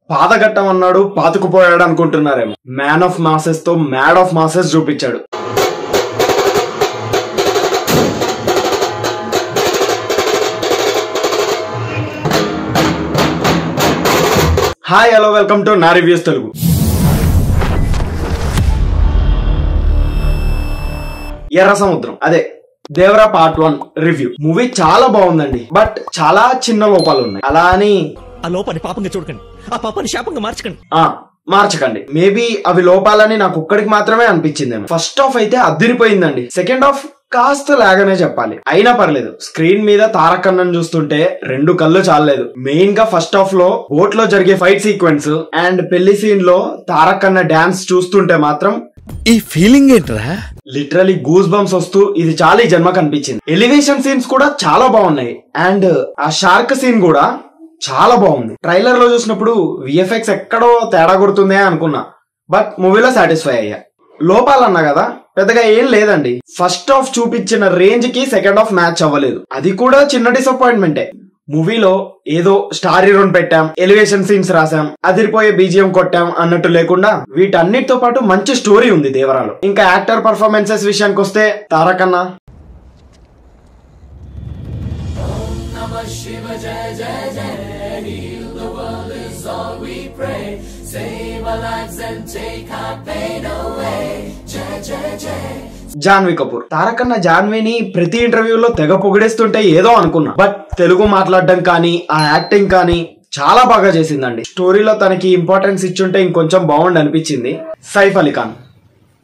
పాదఘట్టం అన్నాడు పాతుకుపోయాడు అనుకుంటున్నారేమో. Man of masses తో మ్యాడ్ ఆఫ్ మాసెస్ చూపించాడు. హాయ్ హలో వెల్కమ్ టు నా రివ్యూస్ తెలుగు. ఎర్ర సముద్రం అదే దేవరా పార్ట్ 1 రివ్యూ. మూవీ చాలా బాగుందండి, బట్ చాలా చిన్న లోపాలు ఉన్నాయి. అలా అని ఆ లోపాన్ని పాపంగా చూడకండి, ఆ పాపాన్ని శాపంగా మార్చకండి. మేబీ అవి లోపాలని నాకు ఒక్కడికి మాత్రమే అనిపించిందేమో. ఫస్ట్ హాఫ్ అయితే అదిరిపోయిందండి. సెకండ్ హాఫ్ కాస్త లాగానే చెప్పాలి, అయినా పర్లేదు. స్క్రీన్ మీద తారక్ అన్నను చూస్తుంటే 2 కళ్ళు చాలలేదు. మెయిన్ గా ఫస్ట్ హాఫ్ లో బోట్ లో జరిగే ఫైట్ సీక్వెన్స్ అండ్ పెళ్లి సీన్ లో తారక్ అన్న డాన్స్ చూస్తుంటే మాత్రం ఈ ఫీలింగ్ ఏంట్రా, లిటరలీ గూస్ బంప్స్ వస్తూ ఇది చాలా ఈ జన్మ కనిపించింది. ఎలివేషన్ సీన్స్ కూడా చాలా బాగున్నాయి అండ్ ఆ షార్క్ సీన్ కూడా చాలా బాగుంది. ట్రైలర్ లో చూసినప్పుడు విఎఫ్ఎక్స్ ఎక్కడో తేడా కొడుతుందే అనుకున్నా, బట్ మూవీలో సాటిస్ఫై అయ్యా. లోపాలన్నా కదా, పెద్దగా ఏం లేదండి. ఫస్ట్ హాఫ్ చూపించిన రేంజ్ కి సెకండ్ హాఫ్ మ్యాచ్ అవ్వలేదు, అది కూడా చిన్న డిసప్పాయింట్మెంటే. మూవీలో ఏదో స్టార్ హీరోని పెట్టాం, ఎలివేషన్ సీన్స్ రాసాం, అదిరిపోయే బీజిఎం కొట్టాం అన్నట్టు లేకుండా వీటన్నిటితో పాటు మంచి స్టోరీ ఉంది దేవరాలో. ఇంకా యాక్టర్ పర్ఫార్మెన్సెస్ విషయానికి వస్తే తారక్ అన్న జాన్వీ కపూర్. తారక్ అన్న జాన్వీని ప్రతి ఇంటర్వ్యూలో తెగ పొగిడేస్తుంటే ఏదో అనుకున్నా, బట్ తెలుగు మాట్లాడడం కానీ ఆ యాక్టింగ్ కానీ చాలా బాగా చేసిందండి. స్టోరీలో తనకి ఇంపార్టెన్స్ ఇచ్చుంటే ఇంకొంచెం బాగుండి అనిపించింది. సైఫ్ అలీ ఖాన్.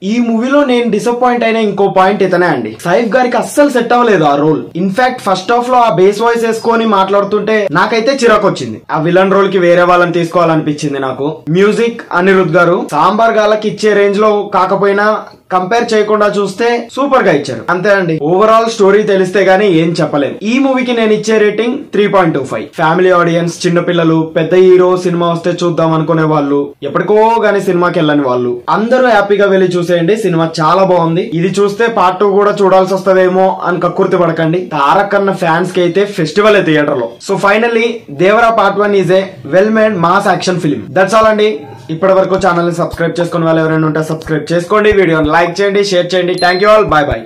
ఈ మూవీలో నేను డిసప్పాయింట్ అయిన ఇంకో పాయింట్ ఇతనే అండి. సైఫ్ గారికి అస్సలు సెట్ అవ్వలేదు ఆ రోల్. ఇన్ఫాక్ట్ ఫస్ట్ హాఫ్ లో ఆ బేస్ వాయిస్ వేసుకొని మాట్లాడుతుంటే నాకైతే చిరాకు వచ్చింది. ఆ విలన్ రోల్ కి వేరే వాళ్ళని తీసుకోవాలనిపించింది నాకు. మ్యూజిక్ అనిరుద్ గారు సాంబార్ గాలకి ఇచ్చే రేంజ్ లో కాకపోయినా కంపేర్ చేయకుండా చూస్తే సూపర్ గా ఇచ్చారు. అంతే అండి. ఓవరాల్ స్టోరీ తెలిస్తే గానీ ఏం చెప్పలేను. ఈ మూవీకి నేను ఇచ్చే రేటింగ్ 3.25. ఫ్యామిలీ ఆడియన్స్, చిన్నపిల్లలు, పెద్ద హీరో సినిమా వస్తే చూద్దాం అనుకునే వాళ్ళు, ఎప్పటికో గానీ సినిమాకి వెళ్ళని వాళ్ళు అందరూ హ్యాపీగా వెళ్లి చూసేయండి. సినిమా చాలా బాగుంది. ఇది చూస్తే పార్ట్ 2 కూడా చూడాల్సి వస్తుందేమో అని కక్కుర్తి పడకండి. తారక్ అన్న ఫ్యాన్స్ కి అయితే ఫెస్టివల్ థియేటర్ లో. So finally Devara part 1 is a well made mass action film. That's all అండి. ఇప్పటి వరకు ఛానల్ ని సబ్స్క్రైబ్ చేసుకుని వాళ్ళు ఎవరైనా ఉంటే సబ్స్క్రైబ్ చేసుకోండి. వీడియోని లైక్ చేయండి, షేర్ చేయండి. Thank you all. By by.